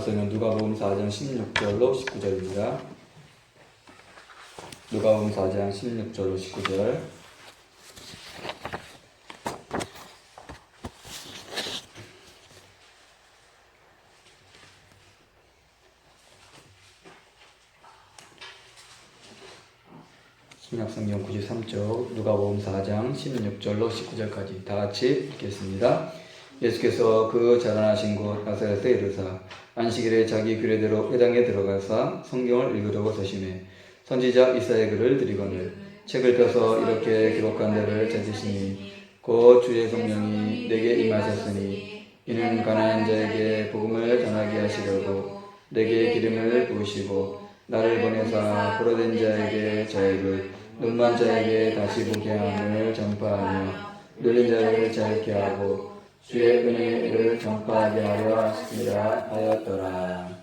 말씀은 누가복음 4장 16절로 19절입니다. 누가복음 4장 16절로 19절. 신약성경 93쪽 누가복음 4장 16절로 19절까지 다 같이 읽겠습니다. 예수께서 그 자라나신 곳 나사렛에 이르사 안식일에 자기 규례대로 회당에 들어가사 성경을 읽으려고 서심해 선지자 이사야의 글을 들이거늘 책을 펴서 이렇게 기록한 대를 찾으시니 곧 주의 성령이 내게 임하셨으니 이는 가난한 자에게 복음을 전하게 하시려고 내게 기름을 부으시고 나를 보내사 포로된 자에게 자유를 눈먼 자에게 다시 보게 함을 전파하며 눌린 자를 자유케 하고 주의 은혜를 전파하게 하려 하시리라 하였더라.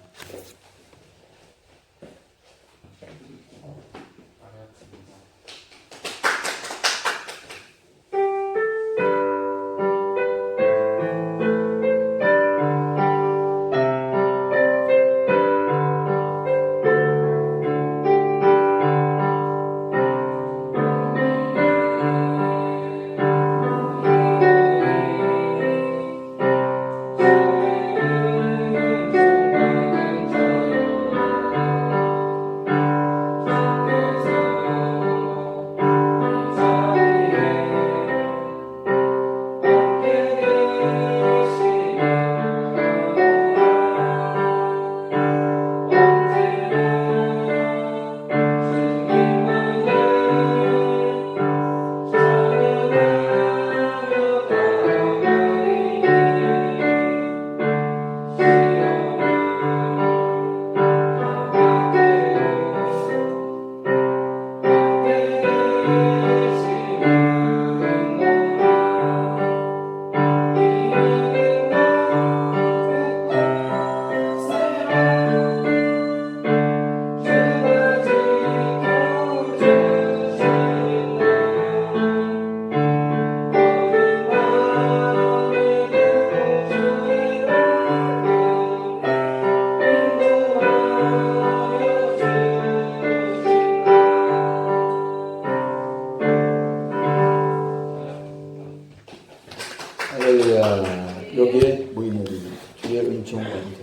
여기에 모인 우리 주의 은총 받은 자,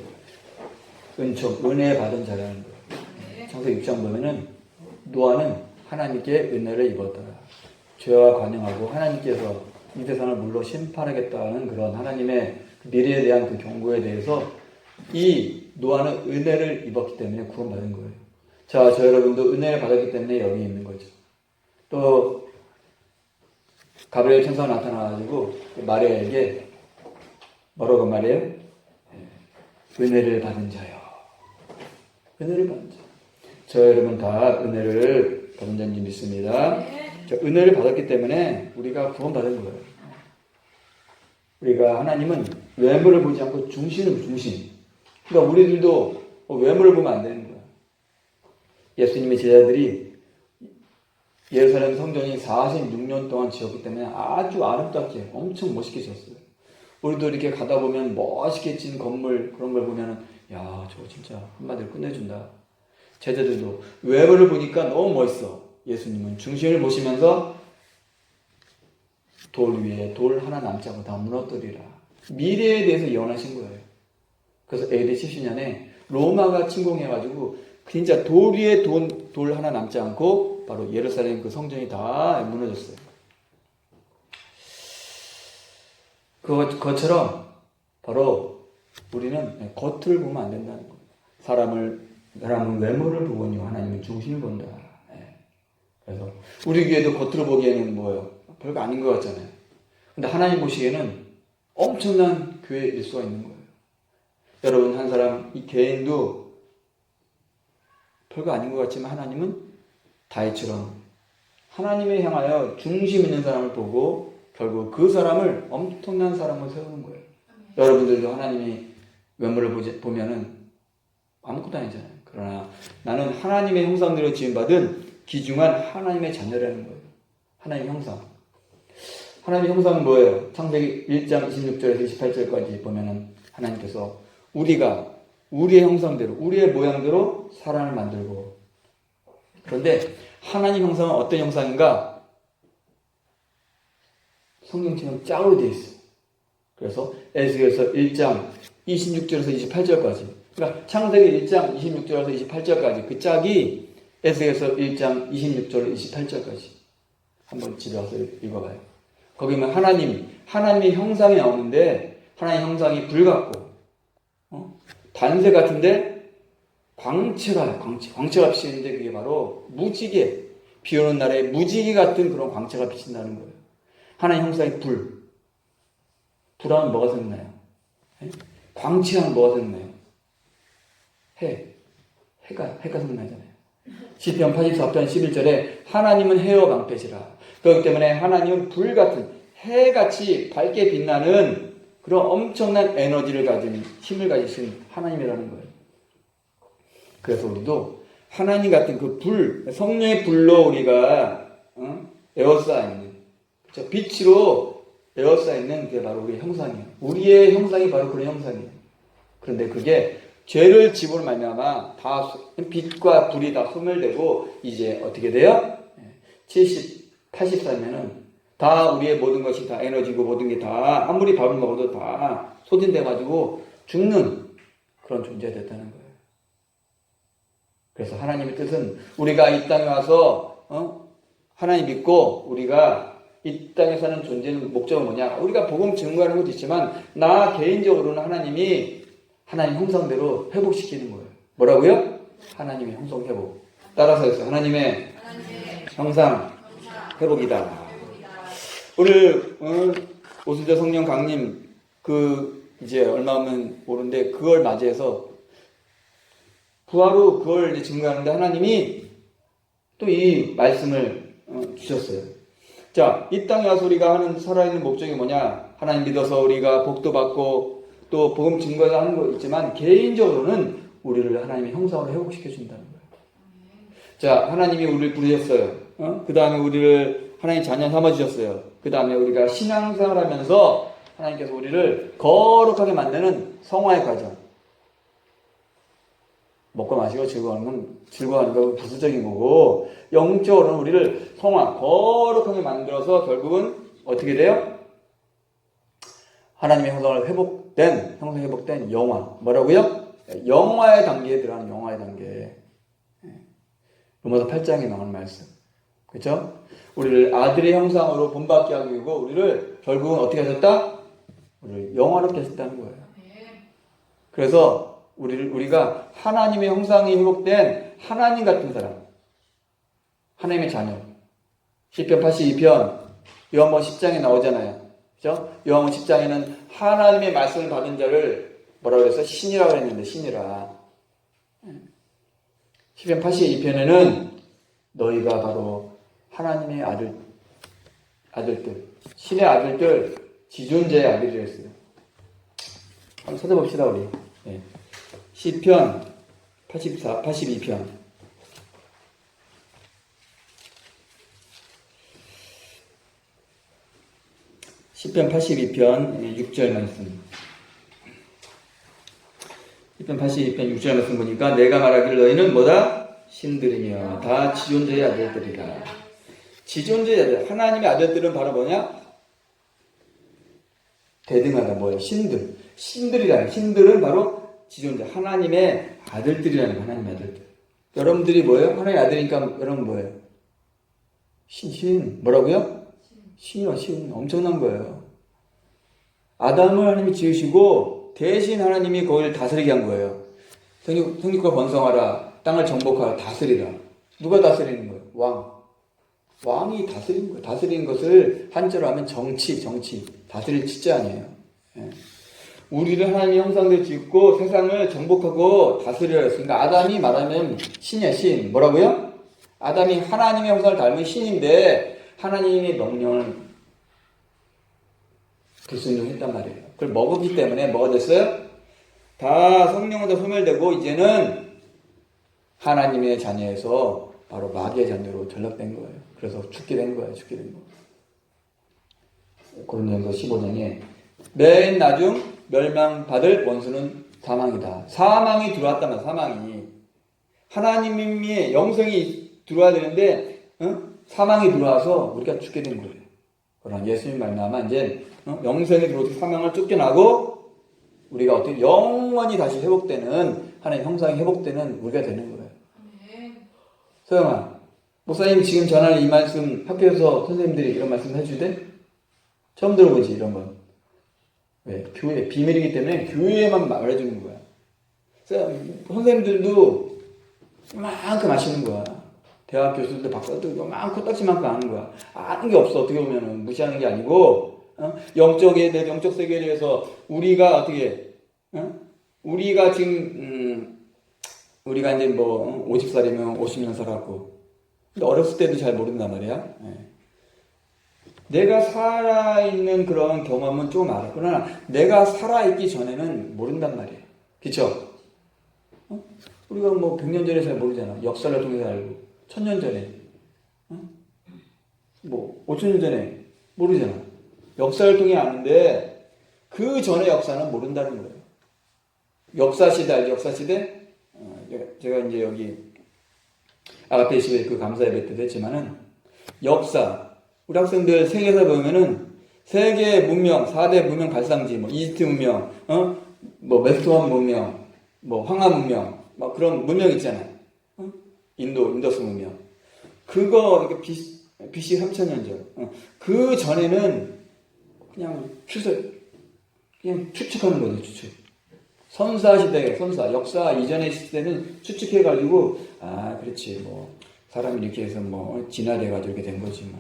은총, 은혜 받은 자라는 거예요. 창세기 6장 보면은 노아는 하나님께 은혜를 입었더라. 죄와 관영하고 하나님께서 이 세상을 물로 심판하겠다는 그런 하나님의 미래에 대한 그 경고에 대해서 이 노아는 은혜를 입었기 때문에 구원받은 거예요. 자, 저 여러분도 은혜를 받았기 때문에 여기 있는 거죠. 또 가브리엘 천사가 나타나가지고 마리아에게 뭐라고 말해요? 은혜를 받은 자요. 은혜를 받은 자. 저 여러분 다 은혜를 받은 자인지 믿습니다. 저 은혜를 받았기 때문에 우리가 구원받은 거예요. 우리가 하나님은 외모를 보지 않고 중심을 중심. 그러니까 우리들도 외모를 보면 안 되는 거예요. 예수님의 제자들이 예루살렘 성전이 46년 동안 지었기 때문에 아주 아름답게 엄청 멋있게 지었어요. 우리도 이렇게 가다 보면 멋있게 진 건물 그런 걸 보면은 야, 저거 진짜 한마디로 끝내준다. 제자들도 외모를 보니까 너무 멋있어. 예수님은 중심을 보시면서 돌 위에 돌 하나 남지 않고 다 무너뜨리라. 미래에 대해서 예언하신 거예요. 그래서 AD 70년에 로마가 침공해가지고 진짜 돌 위에 돌 하나 남지 않고 바로 예루살렘 그 성전이 다 무너졌어요. 그것처럼 바로 우리는 겉을 보면 안 된다는 거예요. 사람은 외모를 보거니와 하나님은 중심을 본다. 그래서 우리 교회도 겉으로 보기에는 뭐예요? 별거 아닌 것 같잖아요. 근데 하나님 보시기에는 엄청난 교회일 수가 있는 거예요. 여러분 한 사람 이 개인도 별거 아닌 것 같지만 하나님은 다윗처럼 하나님에 향하여 중심 있는 사람을 보고 결국 그 사람을 엄청난 사람으로 세우는 거예요. 여러분들도 하나님이 외모를 보면은 아무것도 아니잖아요. 그러나 나는 하나님의 형상대로 지음받은 귀중한 하나님의 자녀라는 거예요. 하나님의 형상. 하나님의 형상은 뭐예요? 창세기 1장 26절에서 28절까지 보면은 하나님께서 우리가 우리의 형상대로, 우리의 모양대로 사람을 만들고. 그런데 하나님 형상은 어떤 형상인가? 성경처럼 짝으로 되어 있어요. 그래서 에스겔서 1장 26절에서 28절까지, 그러니까 창세기 1장 26절에서 28절까지 그 짝이 에스겔서 1장 26절에서 28절까지 한번 집에 와서 읽어봐요. 거기 보면 하나님의 형상이 나오는데 하나님 형상이 불 같고 단새 같은데 광채가 비치는데 그게 바로 무지개, 비 오는 날에 무지개 같은 그런 광채가 비친다는 거예요. 하나님 형상이 불하면 뭐가 생각나요? 광채하면 뭐가 생각나요? 해가 생각나잖아요. 시편 84편 11절에 하나님은 해와 방패시라. 그렇기 때문에 하나님은 불같은 해같이 밝게 빛나는 그런 엄청난 에너지를 가진, 힘을 가지신 하나님이라는 거예요. 그래서 우리도 하나님 같은 그 불, 성령의 불로 우리가 에워싸있는, 빛으로 에워싸있는 게 바로 우리의 형상이에요. 우리의 형상이 바로 그런 형상이에요. 그런데 그게 죄를 집으로 말미암아 다 빛과 불이 다 소멸되고 이제 어떻게 돼요? 70, 80살면은 다 우리의 모든 것이 다 에너지고 모든 게 다 아무리 밥을 먹어도 다 소진돼가지고 죽는 그런 존재가 됐다는 거예요. 그래서 하나님의 뜻은 우리가 이 땅에 와서 하나님 믿고 우리가 이 땅에 사는 존재는 목적은 뭐냐? 우리가 복음 증거하는 것도 있지만 나 개인적으로는 하나님이 하나님 형상대로 회복시키는 거예요. 뭐라고요? 하나님의 형상 회복. 따라서 했어요. 하나님의 형상 회복이다. 오늘 오순절 성령 강림 이제 얼마 하면 오는데 그걸 맞이해서 부활 후 그걸 이제 증거하는데 하나님이 또 이 말씀을 주셨어요. 자, 이 땅에 와서 우리가 하는 살아있는 목적이 뭐냐? 하나님 믿어서 우리가 복도 받고 또 복음 증거를 하는 거 있지만 개인적으로는 우리를 하나님의 형상으로 회복시켜 준다는 거예요. 자, 하나님이 우리를 부르셨어요. 그 다음에 우리를 하나님 자녀 삼아주셨어요. 그 다음에 우리가 신앙생활 하면서 하나님께서 우리를 거룩하게 만드는 성화의 과정. 먹고 마시고 즐거워하는 건 부수적인 거고, 영적으로는 우리를 성화, 거룩하게 만들어서 결국은 어떻게 돼요? 하나님의 형상을 형상 회복된 영화. 뭐라고요? 영화의 단계에 들어가는 영화의 단계. 로마서 8장에 나오는 말씀. 그렇죠? 우리를 아들의 형상으로 본받게 하기 위해 우리를 결국은 어떻게 하셨다? 우리를 영화롭게 하셨다는 거예요. 그래서 우리가 하나님의 형상이 회복된 하나님 같은 사람, 하나님의 자녀. 시편 82편 요한복음 10장에 나오잖아요. 그렇죠? 요한복음 10장에는 하나님의 말씀을 받은 자를 뭐라고 해서 신이라고 했는데 신이라. 시편 82편에는 너희가 바로 하나님의 아들들, 신의 아들들, 지존자의 아들이랬어요. 한번 찾아봅시다 우리. 네. 시편 82편. 시편 82편 6절 말씀. 시편 82편 6절 말씀 보니까 내가 말하기를 너희는 뭐다? 신들이며 다 지존자의 아들들이다. 지존자의 아들. 하나님의 아들들은 바로 뭐냐? 대등하다. 뭐예요? 신들이라는. 신들은 바로 지존자. 하나님의 아들들이라는 거예요. 하나님의 아들들. 여러분들이 뭐예요? 하나님의 아들이니까 여러분 뭐예요? 뭐라고요? 신이요. 신. 엄청난 거예요. 아담을 하나님이 지으시고 대신 하나님이 거기를 다스리게 한 거예요. 성육과 번성하라. 땅을 정복하라. 다스리라. 누가 다스리는 거예요? 왕이 다스리는 거예요. 다스리는 것을 한자로 하면 정치. 다스릴 치자 아니에요. 예. 우리를 하나님의 형상대로 짓고 세상을 정복하고 다스리라 했으니까 아담이 말하면 신이야, 신. 뭐라고요? 아담이 하나님의 형상을 닮은 신인데 하나님의 명령을 불순종했단 말이에요. 그걸 먹었기 때문에 뭐가 됐어요? 다 성령으로 소멸되고 이제는 하나님의 자녀에서 바로 마귀의 자녀로 전락된 거예요. 그래서 죽게 된 거예요. 고린도전서 15장에 맨 나중 멸망받을 원수는 사망이다. 사망이 들어왔다면 사망이 하나님의 영생이 들어와야 되는데 사망이 들어와서 우리가 죽게 된 거예요. 그러나 예수님 말미암아 이제 영생이 들어오고 사망을 쫓겨나고 우리가 어떻게 영원히 다시 회복되는 하나님 형상이 회복되는 우리가 되는 거예요. 소영아, 목사님 지금 전하는 이 말씀 학교에서 선생님들이 이런 말씀 해주대? 처음 들어보지 이런 건. 왜? 교회 비밀이기 때문에 교회에만 말해주는 거야. 그래서 선생님들도 이만큼 아시는 거야. 대학 교수들도 박사도 이만큼 코딱지만큼 아는 거야. 아는 게 없어. 어떻게 보면은 무시하는 게 아니고 영적에 대해 영적 세계에 대해서 우리가 어떻게 우리가 지금 우리가 이제 뭐 50살이면 50년 살았고 근데 어렸을 때도 잘 모른단 말이야. 내가 살아있는 그런 경험은 좀 알아. 그러나 내가 살아있기 전에는 모른단 말이야. 그쵸? 우리가 뭐 100년 전에 잘 모르잖아. 역사를 통해서 알고 1000년 전에 뭐 5000년 전에 모르잖아. 역사를 통해 아는데 그 전의 역사는 모른다는 거예요. 역사시대 알죠? 역사시대? 제가 이제 여기 아가페 예수교회 그 감사 예배 때도 했지만은 역사 우리 학생들 세계사 보면은 세계 문명 4대 문명 발상지 뭐 이집트 문명 뭐 메소포타미아 문명 뭐 황하 문명 막 그런 문명 있잖아요. 인도스 문명 그거 BC 3000년 전 그 전에는 그냥 추측하는 거죠. 추측. 선사 시대, 역사 이전의 시대는 추측해가지고, 그렇지, 뭐, 사람이 이렇게 해서 뭐, 진화돼가지고 이렇게 된 거지,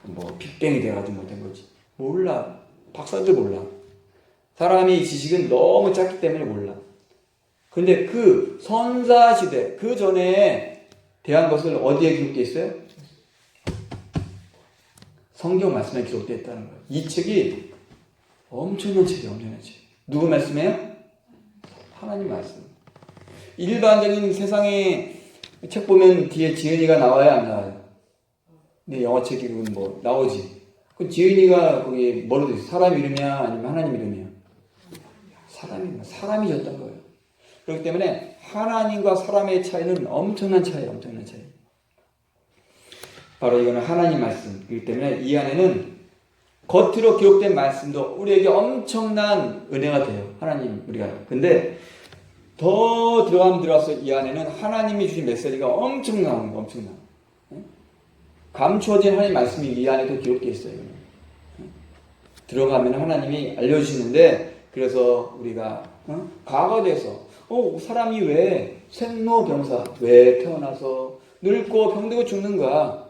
뭐, 빅뱅이 돼가지고 뭐 된 거지. 몰라. 박사들 몰라. 사람이 지식은 너무 작기 때문에 몰라. 근데 그 선사 시대, 그 전에 대한 것을 어디에 기록되어 있어요? 성경 말씀에 기록되어 있다는 거예요. 이 책이 엄청난 책이에요, 엄청난 책. 누구 말씀이에요? 하나님 말씀. 일반적인 세상에 책 보면 뒤에 지은이가 나와야 안 나와요? 근데 영어 책이면 뭐 나오지. 그 지은이가 거기 뭐로 돼 있어? 사람 이름이야? 아니면 하나님 이름이야? 사람이 졌던 거예요. 그렇기 때문에 하나님과 사람의 차이는 엄청난 차이예요. 엄청난 차이. 바로 이거는 하나님 말씀이기 때문에 이 안에는 겉으로 기록된 말씀도 우리에게 엄청난 은혜가 돼요. 하나님 우리가. 근데 더 들어가면 들어가서 이 안에는 하나님이 주신 메시지가 엄청난 거, 엄청나. 감추어진 하나님 말씀이 이 안에도 기록되어 있어요. 들어가면 하나님이 알려주시는데 그래서 우리가 과거에서 사람이 왜 생로병사 왜 태어나서 늙고 병들고 죽는가?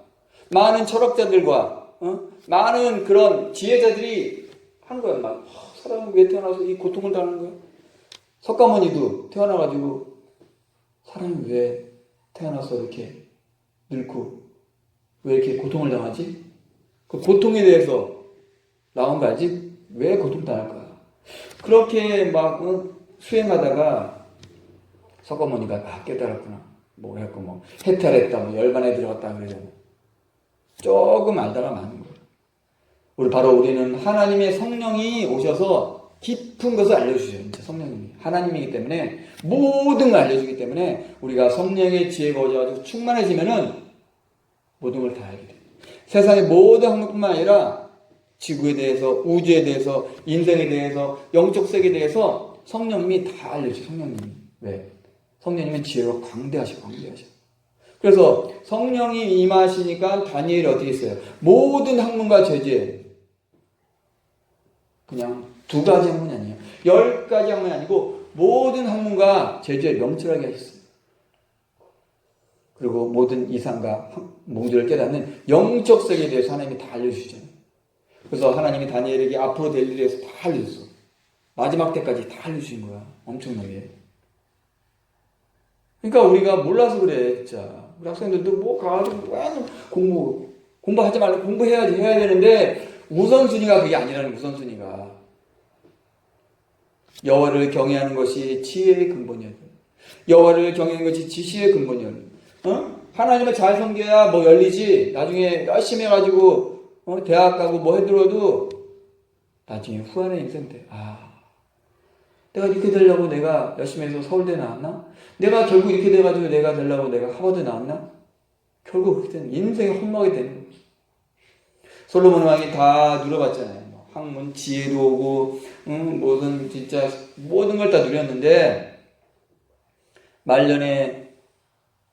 많은 철학자들과 많은 그런 지혜자들이 한 거야. 막 사람이 왜 태어나서 이 고통을 당하는 거야? 석가모니도 태어나가지고 사람이 왜 태어나서 이렇게 늙고 왜 이렇게 고통을 당하지? 그 고통에 대해서 나온 거 알지? 왜 고통 당할 거야? 그렇게 막 수행하다가 석가모니가 깨달았구나. 뭐 했고 뭐 해탈했다, 뭐 열반에 들어갔다 그러잖아. 조금 알다가 마는 거예요. 우리는 하나님의 성령이 오셔서 깊은 것을 알려주셔요. 진짜 성령님이. 하나님이기 때문에 모든 걸 알려주기 때문에 우리가 성령의 지혜가 오셔가지고 충만해지면은 모든 걸 다 알게 돼요. 세상의 모든 학문뿐만 아니라 지구에 대해서, 우주에 대해서, 인생에 대해서, 영적 세계에 대해서 성령님이 다 알려주셔요. 성령님이. 왜? 성령님은 지혜로 광대하셔. 그래서 성령이 임하시니까 다니엘이 어떻게 했어요? 모든 학문과 제재 그냥 2가지 학문이 아니에요. 10가지 학문이 아니고 모든 학문과 제재를 명철하게 하셨어요. 그리고 모든 이상과 몽주를 깨닫는 영적 세계에 대해서 하나님이 다 알려주시잖아요. 그래서 하나님이 다니엘에게 앞으로 될 일에 대해서 다 알려줬어. 마지막 때까지 다 알려주신 거야. 엄청나게. 그러니까 우리가 몰라서 그래, 진짜. 우리 학생들도 뭐 가가지고 공부하지 말고 공부해야 되는데 우선순위가 그게 아니라는 우선순위가. 여호와를 경외하는 것이 지혜의 근본이야. 여호와를 경외하는 것이 지식의 근본이야. 하나님을 잘 섬겨야 뭐 열리지. 나중에 열심히 해가지고 대학 가고 뭐 해들어도 나중에 후한의 인생 때 내가 이렇게 되려고 내가 열심히 해서 서울대 나왔나? 내가 결국 이렇게 돼가지고 내가 되려고 내가 하버드 나왔나? 결국 그렇게 되는 인생이 헛먹이 되는 거예요. 솔로몬 왕이 다 누려봤잖아요. 학문, 지혜도 오고, 모든 진짜 모든 걸 다 누렸는데 말년에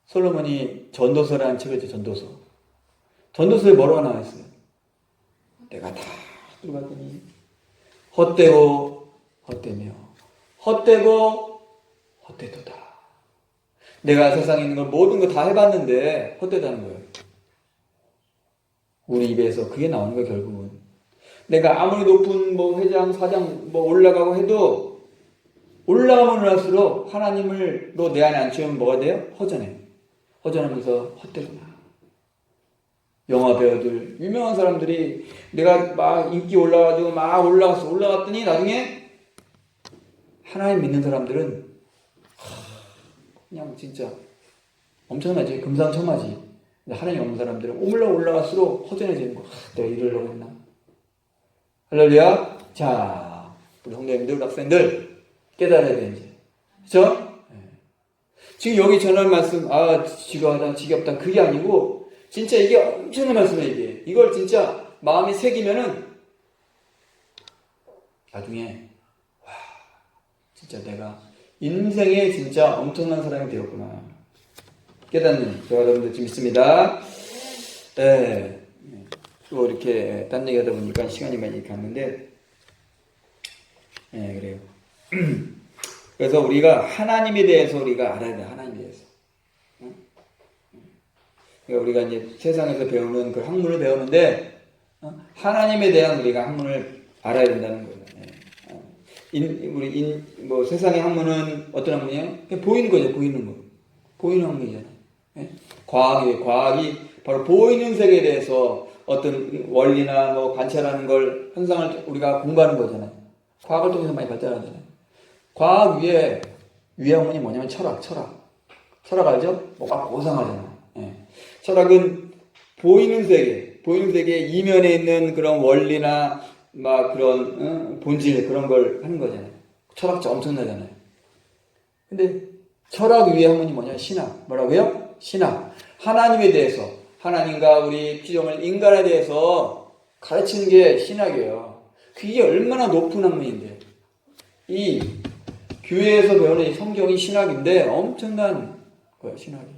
솔로몬이 전도서라는 책을 써. 전도서에 뭐라고 나와 있어요? 내가 다 누려봤더니 헛되고 헛되며 헛되고 헛되도다. 내가 세상에 있는 걸 모든 거 다 해봤는데 헛되다는 거예요. 우리 입에서 그게 나오는 거예요. 결국은 내가 아무리 높은 뭐 회장, 사장 뭐 올라가고 해도 올라가면 올라갈수록 하나님을 너 내 안에 안 채우면 뭐가 돼요? 허전하면서 헛되구나. 영화 배우들, 유명한 사람들이 내가 막 인기 올라가지고 막 올라갔더니 나중에 하나님 믿는 사람들은 그냥 진짜 엄청나지. 금상첨화지. 근데 하나님 없는 사람들은 올라갈수록 허전해지는 거야. 내가 이러려고 했나? 할렐루야. 자, 우리 성도님들, 학생들 깨달아야 돼 이제. 그렇죠? 지금 여기 전할 말씀, 지겨하다, 지겹다 그게 아니고 진짜 이게 엄청난 말씀이에요. 이걸 진짜 마음에 새기면은 나중에 와, 진짜 내가 인생에 진짜 엄청난 사람이 되었구나. 깨닫는 저와 여러분들 좀 있습니다. 또 이렇게 딴 얘기하다 보니까 시간이 많이 갔는데, 그래요. 그래서 우리가 하나님에 대해서 우리가 알아야 돼. 하나님에 대해서. 그러니까 우리가 이제 세상에서 배우는 그 학문을 배우는데 하나님에 대한 우리가 학문을 알아야 된다는 거예요. 뭐 세상의 학문은 어떤 학문이에요? 그냥 보이는 거죠. 보이는 거. 보이는 학문이잖아요. 과학이 바로 보이는 세계에 대해서 어떤 원리나 뭐 관찰하는 걸 현상을 우리가 공부하는 거잖아요. 과학을 통해서 많이 발달하잖아요. 과학 위에 학문이 뭐냐면 철학 알죠? 뭐가 고상하잖아요. 철학은 보이는 세계 이면에 있는 그런 원리나 막 그런 본질 그런 걸 하는 거잖아요. 철학자 엄청나잖아요. 근데 철학 위에 학문이 뭐냐? 신학. 뭐라고요? 신학. 하나님에 대해서, 하나님과 우리 피조물 인간에 대해서 가르치는 게 신학이에요. 그게 얼마나 높은 학문인데. 이 교회에서 배우는 이 성경이 신학인데 엄청난 거예요, 신학이.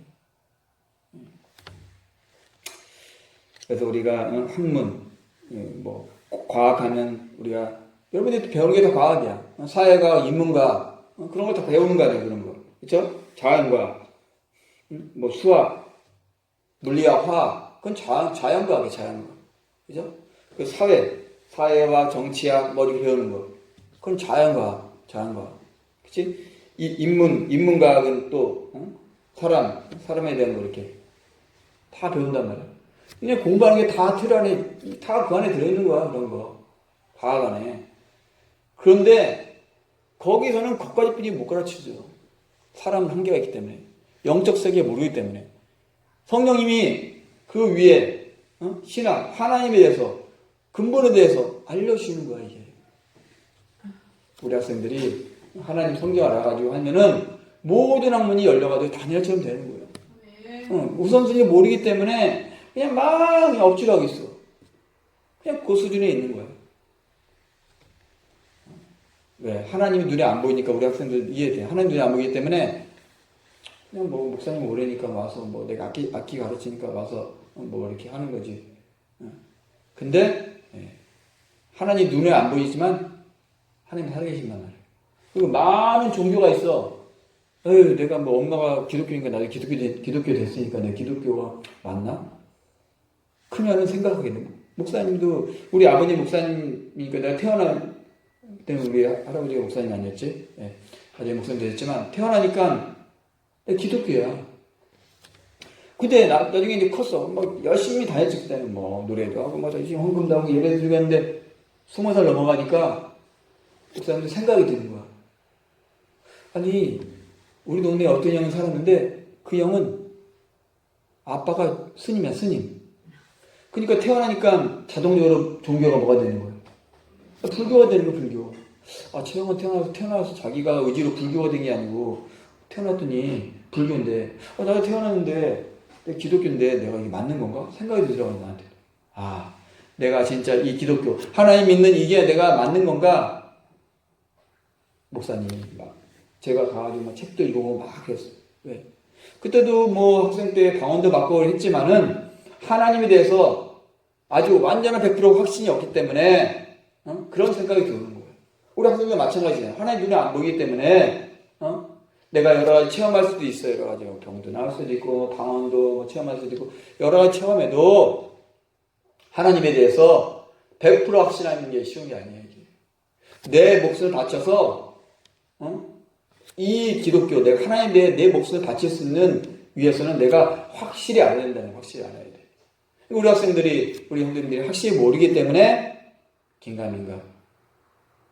그래서 우리가 학문, 뭐 과학하면 우리가 여러분들이 배우는 게 다 과학이야. 사회과학, 인문과학 그런 걸 다 배우는 거 아니에요, 그런 거. 그렇죠? 자연과학, 뭐 수학, 물리학, 화학 그건 자연과학이에요, 자연과학. 그죠? 그 사회와 정치학 뭐 이렇게 배우는 거 그건 자연과학. 그치? 이 인문과학은 또 사람에 대한 거 이렇게 다 배운단 말이야. 그냥 공부하는 게 다 틀 안에, 다 그 안에 들어있는 거야, 그런 거. 과학 안에. 그런데, 거기서는 그것까지뿐이 못 가르치죠. 사람은 한계가 있기 때문에. 영적 세계에 모르기 때문에. 성령님이 그 위에, 신학, 하나님에 대해서, 근본에 대해서 알려주시는 거야, 이게. 우리 학생들이 하나님 성경 알아가지고 하면은 모든 학문이 열려가지고 다니엘처럼 되는 거예요. 우선순위 모르기 때문에 그냥 막 엎치락하고 있어. 그냥 그 수준에 있는 거야. 왜? 하나님이 눈에 안 보이니까 우리 학생들 이해돼. 하나님 눈에 안 보이기 때문에 그냥 뭐 목사님 오래니까 와서 뭐 내가 악기 가르치니까 와서 뭐 이렇게 하는 거지. 근데 하나님 눈에 안 보이지만 하나님 살아계신단 말이야. 그리고 많은 종교가 있어. 내가 뭐 엄마가 기독교니까 나도 기독교 됐으니까 내가 기독교가 맞나? 크면은 생각하게 되고. 목사님도 우리 아버님 목사님이니까 내가 태어날 때는 우리 할아버지가 목사님 아니었지? 나중에 목사님 되셨지만 태어나니까 내가 기독교야. 근데 나중에 이제 컸어. 막 열심히 다녔지 그때는 뭐 노래도 하고 막 열심히 헌금도 하고 예배도 드리고 했는데 20살 넘어가니까 목사님도 생각이 드는 거야. 아니 우리 동네에 어떤 형이 살았는데 그 형은 아빠가 스님이야, 스님. 그러니까 태어나니까 자동적으로 종교가 뭐가 되는 거야? 불교가 되는 거야, 불교. 최영은 태어나서 자기가 의지로 불교가 된 게 아니고 태어났더니 불교인데 나도 태어났는데 내가 기독교인데 내가 이게 맞는 건가? 생각이 들더라고요, 나한테. 내가 진짜 이 기독교 하나님 믿는 이게 내가 맞는 건가? 목사님 막 제가 가가지고 막 책도 읽어보고 막 했어요. 왜? 그때도 뭐 학생 때 강원도 맡고 했지만은 하나님에 대해서 아주 완전한 100% 확신이 없기 때문에 그런 생각이 드는 거예요. 우리 학생들 마찬가지예요. 하나님 눈에 안 보이기 때문에 내가 여러 가지 체험할 수도 있어요. 여러 가지 병도 나올 수도 있고 방언도 체험할 수도 있고 여러 가지 체험해도 하나님에 대해서 100% 확신하는 게 쉬운 게 아니에요. 이게. 내 몫을 바쳐서 이 기독교 내가 하나님에 대해 내 몫을 바칠 수 있는 위해서는 내가 확실히 알아야 된다는 확실히 알아야 돼. 우리 학생들이 우리 형들이 확실히 모르기 때문에 긴가민가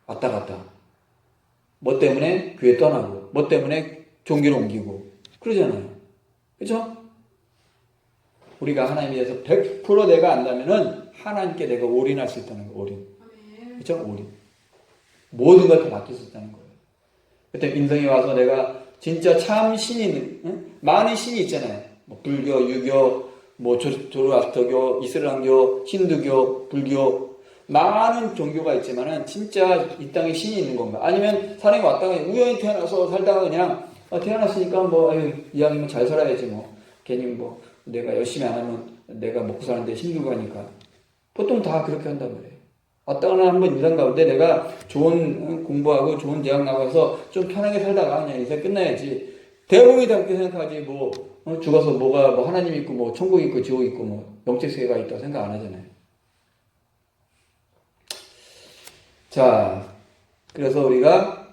왔다 갔다 뭐 때문에 교회 떠나고 뭐 때문에 종교를 옮기고 그러잖아요. 그렇죠? 우리가 하나님에 대해서 100% 내가 안다면은 하나님께 내가 올인할 수 있다는 거, 올인. 그렇죠? 올인. 모든 걸 다 맡길 수 있다는 거예요. 그때 인생에 와서 내가 진짜 참 신이 많은 신이 있잖아요. 뭐 불교, 유교, 뭐 조로아스터교, 이슬람교, 힌두교, 불교 많은 종교가 있지만은 진짜 이 땅에 신이 있는 건가? 아니면 사람이 왔다가 우연히 태어나서 살다가 그냥 태어났으니까 뭐 이왕이면 잘 살아야지 뭐 괜히 뭐 내가 열심히 안 하면 내가 먹고 사는데 힘들고 하니까 보통 다 그렇게 한단 말이에요. 왔다가는 한번 인생 가운데 내가 좋은 공부하고 좋은 대학 나가서 좀 편하게 살다가 그냥 인생 끝나야지. 대부분이 다 그렇게 생각하지 뭐 죽어서 뭐가 뭐 하나님 있고 뭐 천국 있고 지옥 있고 뭐 영적 세계가 있다고 생각 안 하잖아요. 자, 그래서 우리가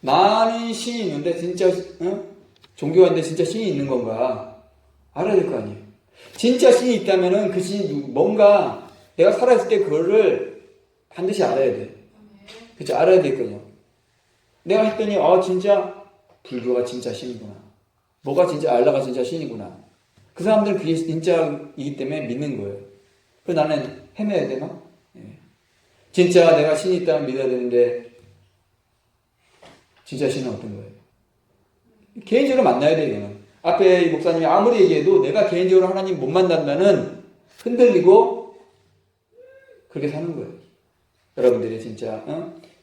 많은 신이 있는데 진짜 종교가 있는데 진짜 신이 있는 건가 알아야 될 거 아니에요. 진짜 신이 있다면은 그 신이 뭔가 내가 살아있을 때 그거를 반드시 알아야 돼. 그쵸? 알아야 되거든요. 내가 했더니 진짜 불교가 진짜 신이구나. 뭐가 진짜 알라가 진짜 신이구나. 그 사람들은 그게 진짜이기 때문에 믿는 거예요. 그래서 나는 헤매야 되나? 진짜 내가 신이 있다면 믿어야 되는데 진짜 신은 어떤 거예요? 개인적으로 만나야 돼요. 이거는. 앞에 이 목사님이 아무리 얘기해도 내가 개인적으로 하나님 못 만난다는 흔들리고 그렇게 사는 거예요. 여러분들이 진짜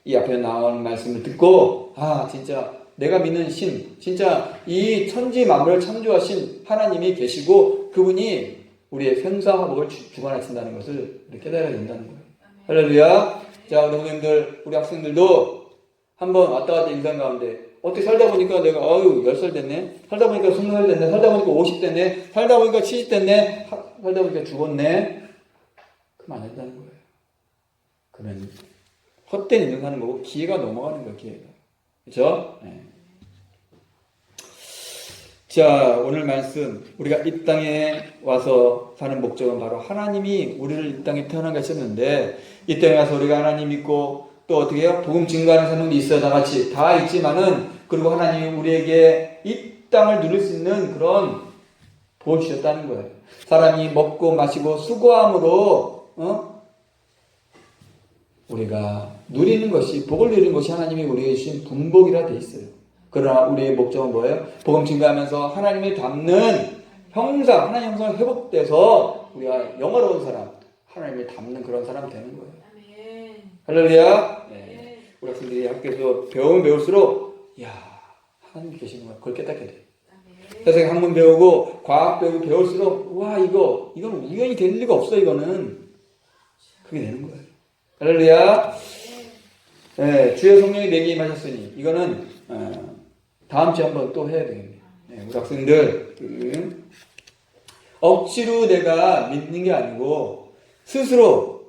이 앞에 나온 말씀을 듣고 진짜 내가 믿는 신, 진짜 이 천지 만물을 창조하신 하나님이 계시고 그분이 우리의 생사화복을 주관하신다는 것을 깨달아야 된다는 거예요. 할렐루야. 자, 우리 형님들, 우리 학생들도 한번 왔다 갔다 인생 가운데 어떻게 살다 보니까 내가 10살 됐네. 살다 보니까 20살 됐네. 살다 보니까 50 됐네. 살다 보니까 70 됐네. 살다 보니까 죽었네. 그러면 안 된다는 거예요. 그러면 헛된 인생 사는 거고 기회가 넘어가는 거예요. 기회가. 그렇죠? 네. 자, 오늘 말씀 우리가 이 땅에 와서 사는 목적은 바로 하나님이 우리를 이 땅에 태어난 것이었는데 이 땅에 와서 우리가 하나님 믿고 또 어떻게 해요? 복음 증거하는 사람도 있어요. 다 같이 다 있지만은 그리고 하나님이 우리에게 이 땅을 누릴 수 있는 그런 복을 주셨다는 거예요. 사람이 먹고 마시고 수고함으로 우리가 누리는 것이 복을 누리는 것이 하나님이 우리에게 주신 분복이라 돼 있어요. 그러나 우리의 목적은 뭐예요? 복음 증거하면서 하나님을 닮는 형상, 하나님 형상이 회복돼서 우리가 영화로운 사람, 하나님을 닮는 그런 사람 되는 거예요. 할렐루야. 네. 우리 학생들이 학교에서 배우면 배울수록 하나님이 계시는 거야. 그걸 깨닫게 돼. 세상에 학문 배우고 과학 배우고 배울수록 이건 우연히 될 리가 없어. 이거는 그게 되는 거예요. 할렐루야. 네, 주의 성령이 내게 임하셨으니 이거는 다음 주에 한번 또 해야 되겠네요. 네, 우리 학생들 억지로 내가 믿는 게 아니고 스스로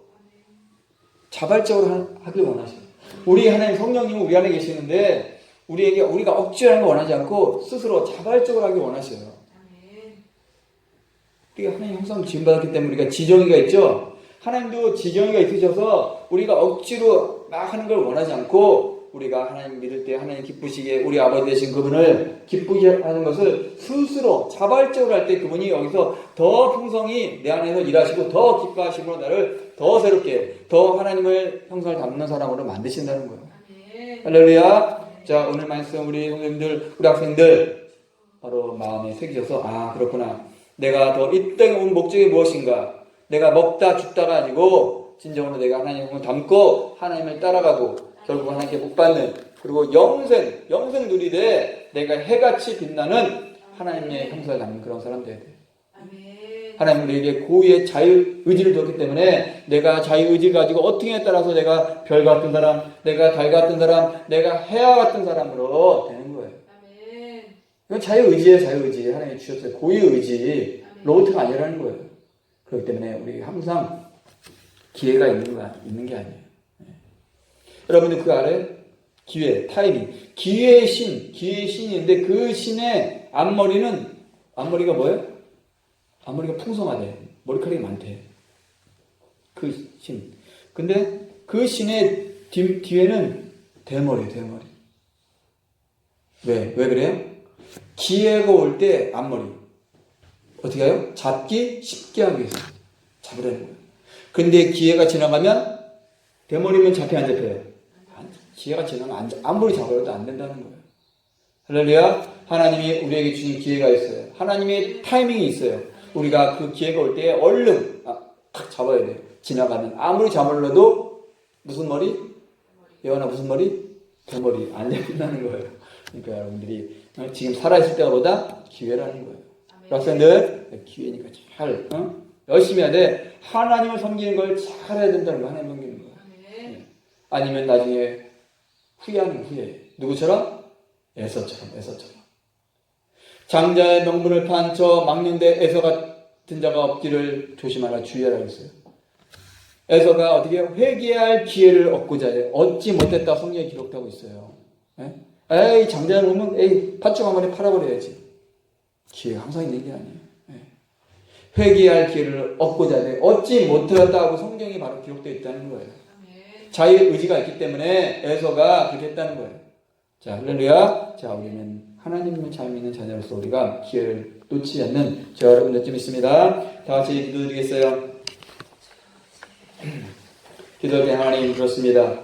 자발적으로 하길 원하셔요. 우리 하나님 성령님은 우리 안에 계시는데 우리가 억지로 하는 거 원하지 않고 스스로 자발적으로 하길 원하셔요. 우리가 하나님 형상 지음받았기 때문에 우리가 지정의가 있죠. 하나님도 지정의가 있으셔서 우리가 억지로 막 하는 걸 원하지 않고 우리가 하나님 믿을 때 하나님 기쁘시게 우리 아버지 되신 그분을 기쁘게 하는 것을 스스로 자발적으로 할 때 그분이 여기서 더 풍성히 내 안에서 일하시고 더 기뻐하심으로 나를 더 새롭게 더 하나님을 형상을 담는 사람으로 만드신다는 거예요. 할렐루야. 자, 오늘 말씀 우리 선생님들, 우리 학생들 바로 마음에 새기셔서 아 그렇구나. 내가 더 이 땅에 온 목적이 무엇인가. 내가 먹다 죽다가 아니고 진정으로 내가 하나님을 닮고 하나님을 따라가고 결국 하나님께 복받는 그리고 영생 누리되 내가 해같이 빛나는 하나님의 형상을 담는 그런 사람 돼야 돼. 하나님은 우리에게 고유의 자유의지를 줬기 때문에 내가 자유의지 가지고 어떻게 따라서 내가 별 같은 사람, 내가 달 같은 사람, 내가 해와 같은 사람으로 되는 거예요. 이건 자유의지예요. 자유의지. 하나님이 주셨어요. 고유의지. 로봇가 아니라는 거예요. 그렇기 때문에 우리 항상 기회가 있는 게 아니에요. 여러분들 그 아래 기회, 타이밍, 기회의 신인데 그 신의 앞머리가 뭐예요? 앞머리가 풍성하대. 머리카락이 많대. 그 신. 근데 그 신의 뒤에는 대머리. 왜 그래요? 기회가 올 때 앞머리. 어떻게 해요? 잡기 쉽게 하기 위해서. 잡으라는 거예요. 근데 기회가 지나가면 대머리면 잡혀 안 잡혀요? 기회가 지나면 아무리 잡아도 안 된다는 거예요. 할렐루야. 하나님이 우리에게 주신 기회가 있어요. 하나님의 타이밍이 있어요. 우리가 그 기회가 올 때 얼른 탁 잡아야 돼요. 지나가면 아무리 잡으려도 무슨 머리? 예원아 무슨 머리? 대머리 안 잡힌다는 거예요. 그러니까 여러분들이 지금 살아있을 때보다 기회라는 거예요. 학생들 기회니까 잘 열심히 해야 돼. 하나님을 섬기는 걸 잘해야 된다는 거. 하나님 섬기는 거. 아니면 나중에 후회하는 후회. 누구처럼? 에서처럼. 장자의 명분을 판 저 망령된 에서 같은 자가 없기를 조심하라 주의하라 했어요. 에서가 어떻게 회개할 기회를 얻고자 해. 얻지 못했다 성경에 기록하고 있어요. 에이 장자를 보면 에이 팥죽 한 번에 팔아버려야지. 기회가 항상 있는 게 아니에요. 회개할 기회를 얻고자 해. 얻지 못했다고 성경이 바로 기록되어 있다는 거예요. 자유의 의지가 있기 때문에 에서가 그렇게 했다는 거예요. 자, 할렐루야. 자, 우리는 하나님을 잘 믿는 자녀로서 우리가 기회를 놓치지 않는 저와 여러분들 좀 있습니다. 다 같이 기도드리겠어요. 기도할 때 하나님 그렇습니다.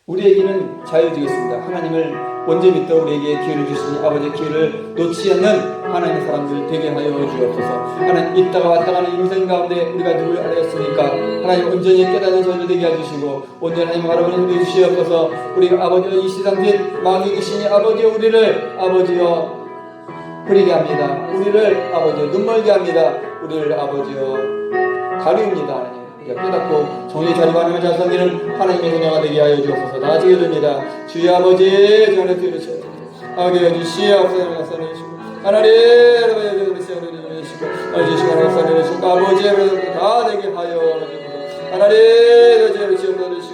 우리에게는 자유의지가 있습니다. 하나님을 먼저 믿도록 우리에게 기회를 주시니 아버지의 기회를 놓치지 않는 하나님의 사람들 되게 하여 주옵소서. 하나님 있다가 왔다 가는 인생 가운데 우리가 누굴 알겠습니까? 하나님 온전히 깨닫는 자들 되게 해주시고 온전히 하나님 바라보는 힘을 주시옵소서. 우리가 아버지여 이 세상 뒷 마귀 귀신이 아버지여 우리를 아버지여 흐리게 합니다. 우리를 아버지여 눈멀게 합니다. 우리를 아버지여 가리웁니다. 하나님 우리가 깨닫고 정의 자리고 하나님을 잘 섬기는 하나님의 자녀가 되게 하여 주옵소서. 나아지게 됩니다. 주의 아버지 전에 드리시옵소서. 아버지 주시옵소서. 하나님 여러분 주시고 아버지 다 되게 하여 주옵소서. 하나님 주시옵소서.